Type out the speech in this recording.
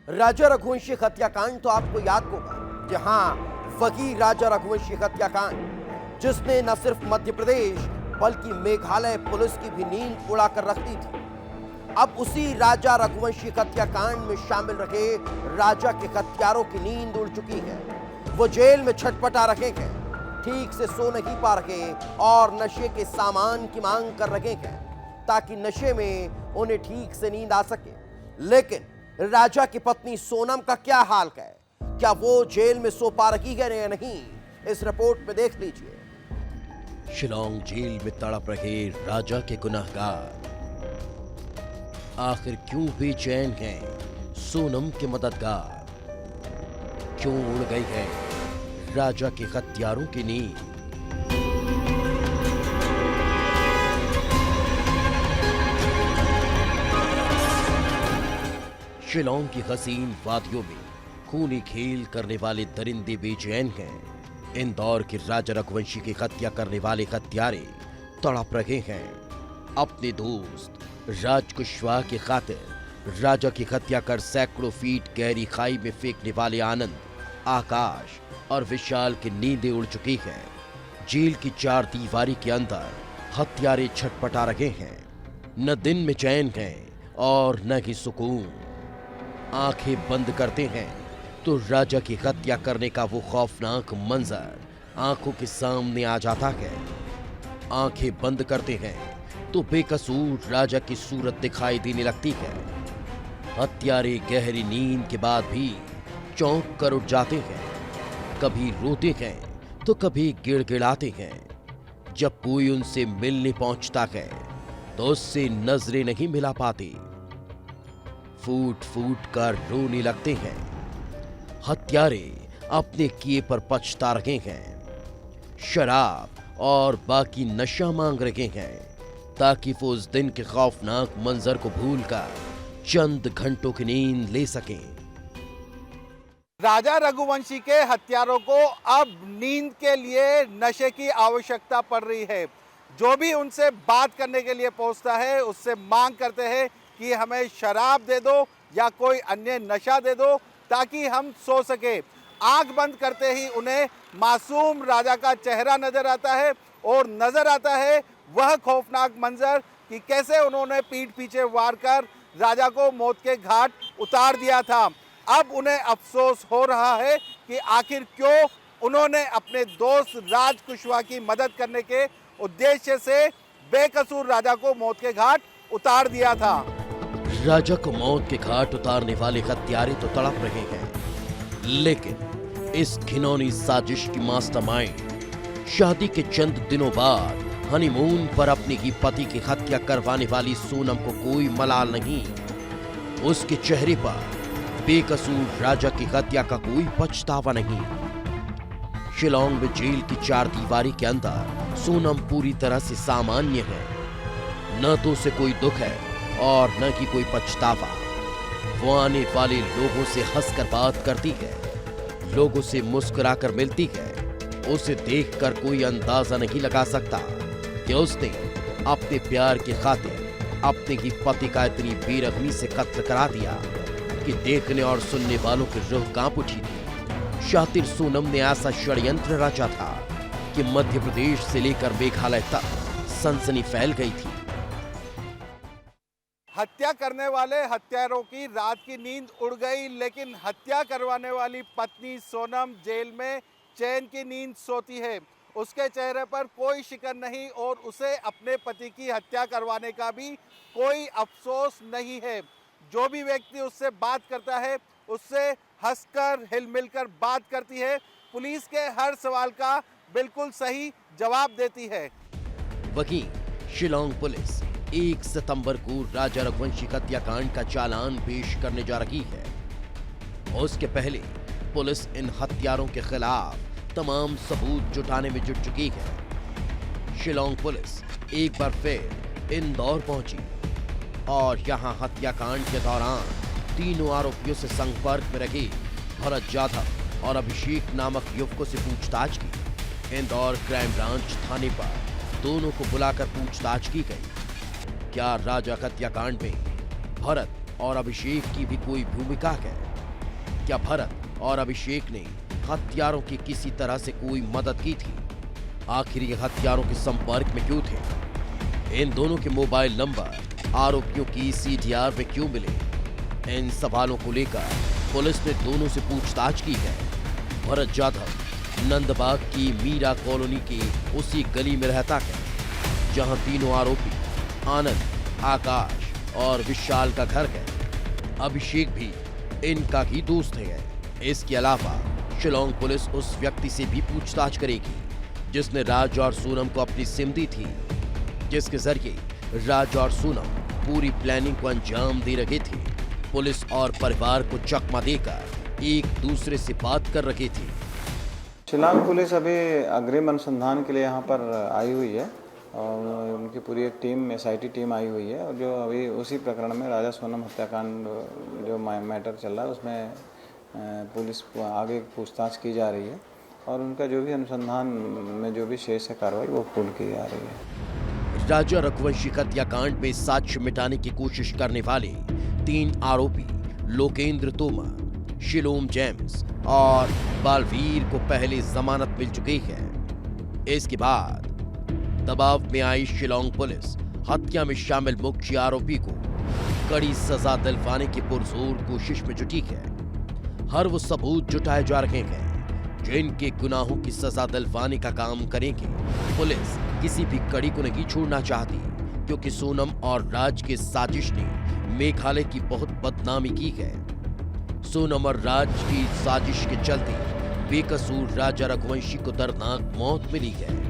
राजा रघुवंशी हत्याकांड तो आपको याद होगा। जहां वही राजा रघुवंशी हत्याकांड जिसने न सिर्फ मध्य प्रदेश बल्कि मेघालय पुलिस की भी नींद उड़ाकर रख दी थी। अब उसी राजा रघुवंशी हत्याकांड में शामिल रहे राजा के हत्यारों की नींद उड़ चुकी है। वो जेल में छटपटा रहे हैं, ठीक से सो नहीं पा रहे और नशे के सामान की मांग कर रहे हैं ताकि नशे में उन्हें ठीक से नींद आ सके। लेकिन राजा की पत्नी सोनम का क्या हाल है? क्या वो जेल में सो पा रही है या नहीं? इस रिपोर्ट में देख लीजिए। शिलांग जेल में तड़प रहे राजा के गुनहगार आखिर क्यों बेचैन हैं सोनम के मददगार? क्यों उड़ गई है राजा के हत्यारों की नींद? शिलांग की हसीन वादियों में खूनी खेल करने वाले दरिंदे बेचैन हैं। इंदौर के राजा रघुवंशी की हत्या करने वाले हत्यारे तड़प रहे हैं। अपने दोस्त राज कुशवाहा की खातिर राजा की हत्या कर सैकड़ों फीट गहरी खाई में फेंकने वाले आनंद, आकाश और विशाल की नींदें उड़ चुकी हैं। जेल की चार दीवारी के अंदर हत्यारे छटपटा रहे हैं। न दिन में चैन है और न ही सुकून। आंखें बंद करते हैं तो राजा की हत्या करने का वो खौफनाक मंजर आंखों के सामने आ जाता है। आंखें बंद करते हैं तो बेकसूर राजा की सूरत दिखाई देने लगती है। हत्यारे गहरी नींद के बाद भी चौंक कर उठ जाते हैं। कभी रोते हैं तो कभी गिड़गिड़ाते हैं। जब कोई उनसे मिलने पहुंचता है तो उससे नजरें नहीं मिला पाते। फूट फूट कर रोने लगते हैं। हत्यारे अपने किए पर पछता रहे हैं। शराब और बाकी नशा मांग रहे हैं ताकि वो उस दिन के खौफनाक मंजर को भूलकर चंद घंटों की नींद ले सकें। राजा रघुवंशी के हत्यारों को अब नींद के लिए नशे की आवश्यकता पड़ रही है। जो भी उनसे बात करने के लिए पहुंचता है उससे मांग करते हैं कि हमें शराब दे दो या कोई अन्य नशा दे दो ताकि हम सो सके। आंख बंद करते ही उन्हें मासूम राजा का चेहरा नजर आता है और नजर आता है वह खौफनाक मंजर कि कैसे उन्होंने पीठ पीछे वार कर राजा को मौत के घाट उतार दिया था। अब उन्हें अफसोस हो रहा है कि आखिर क्यों उन्होंने अपने दोस्त राज कुशवाहा की मदद करने के उद्देश्य से बेकसूर राजा को मौत के घाट उतार दिया था। राजा को मौत के घाट उतारने वाले हत्यारे तो तड़प रहे हैं, लेकिन इस घिनौनी साजिश की मास्टरमाइंड शादी के चंद दिनों बाद हनीमून पर अपने ही पति की हत्या करवाने वाली सोनम को कोई मलाल नहीं। उसके चेहरे पर बेकसूर राजा की हत्या का कोई पछतावा नहीं। शिलांग में जेल की चार दीवारी के अंदर सोनम पूरी तरह से सामान्य है। न तो उसे कोई दुख है और न कि कोई पछतावा। वो आने वाले लोगों से हंसकर बात करती है, लोगों से मुस्कुराकर मिलती है। उसे देखकर कोई अंदाजा नहीं लगा सकता कि उसने अपने प्यार की खातिर अपने ही पति का इतनी बेरहमी से कत्ल करा दिया कि देखने और सुनने वालों की रूह कांप उठी थी। शातिर सोनम ने ऐसा षड्यंत्र रचा था कि मध्य प्रदेश से लेकर मेघालय तक सनसनी फैल गई थी। हत्या करने वाले हत्यारों की रात की नींद उड़ गई, लेकिन हत्या करवाने वाली पत्नी सोनम जेल में चैन की नींद सोती है। उसके चेहरे पर कोई शिकन नहीं और उसे अपने पति की हत्या करवाने का भी कोई अफसोस नहीं है। जो भी व्यक्ति उससे बात करता है उससे हंसकर हिलमिल कर बात करती है। पुलिस के हर सवाल का बिल्कुल सही जवाब देती है। वहीं शिलांग पुलिस 1 सितंबर को राजा रघुवंशी हत्याकांड का चालान पेश करने जा रही है। उसके पहले पुलिस इन हत्यारों के खिलाफ तमाम सबूत जुटाने में जुट चुकी है। शिलांग पुलिस एक बार फिर इंदौर पहुंची और यहां हत्याकांड के दौरान तीनों आरोपियों से संपर्क में रहे भरत जाधव और अभिषेक नामक युवकों से पूछताछ की। इंदौर क्राइम ब्रांच थाने पर दोनों को बुलाकर पूछताछ की गई। क्या राजा हत्याकांड में भरत और अभिषेक की भी कोई भूमिका है? क्या भरत और अभिषेक ने हत्यारों की किसी तरह से कोई मदद की थी? आखिर ये हत्यारों के संपर्क में क्यों थे? इन दोनों के मोबाइल नंबर आरोपियों की सीडीआर में क्यों मिले? इन सवालों को लेकर पुलिस ने दोनों से पूछताछ की है। भरत जाधव नंदबाग की मीरा कॉलोनी के उसी गली में रहता है जहां तीनों आरोपी आनंद, आकाश और विशाल का घर है। अभिषेक भी इनका ही दोस्त है। इसके अलावा शिलोंग पुलिस उस व्यक्ति से भी पूछताछ करेगी जिसने राज और सोनम को अपनी सिम दी थी, जिसके जरिए राज और सोनम पूरी प्लानिंग को अंजाम दे रहे थे। पुलिस और परिवार को चकमा देकर एक दूसरे से बात कर रहे थे। शिलांग पुलिस अभी अग्रिम अनुसंधान के लिए यहाँ पर आई हुई है और उनकी पूरी एक टीम SIT टीम आई हुई है और जो अभी उसी प्रकरण में राजा सोनम हत्याकांड जो मैटर चल रहा है उसमें पुलिस आगे पूछताछ की जा रही है और उनका जो भी अनुसंधान में जो भी शेष है कार्रवाई वो पूर्ण की जा रही है। राजा रघुवंशी हत्याकांड में साक्ष्य मिटाने की कोशिश करने वाले 3 आरोपी लोकेंद्र तोमर, शिलोम जेम्स और बालवीर को पहले जमानत मिल चुकी है। इसके बाद दबाव में आई शिलोंग पुलिस हत्या में शामिल मुख्य आरोपी को कड़ी सजा दिलवाने की पुरजोर कोशिश में जुटी है। हर वो सबूत जुटाए जा रहे हैं जिनके गुनाहों की सजा दिलवाने का काम करेंगे। पुलिस किसी भी कड़ी को नहीं छोड़ना चाहती क्योंकि सोनम और राज के साजिश ने मेघालय की बहुत बदनामी की है। सोनम और राज की साजिश के चलते बेकसूर राजा रघुवंशी को दर्दनाक मौत मिली है।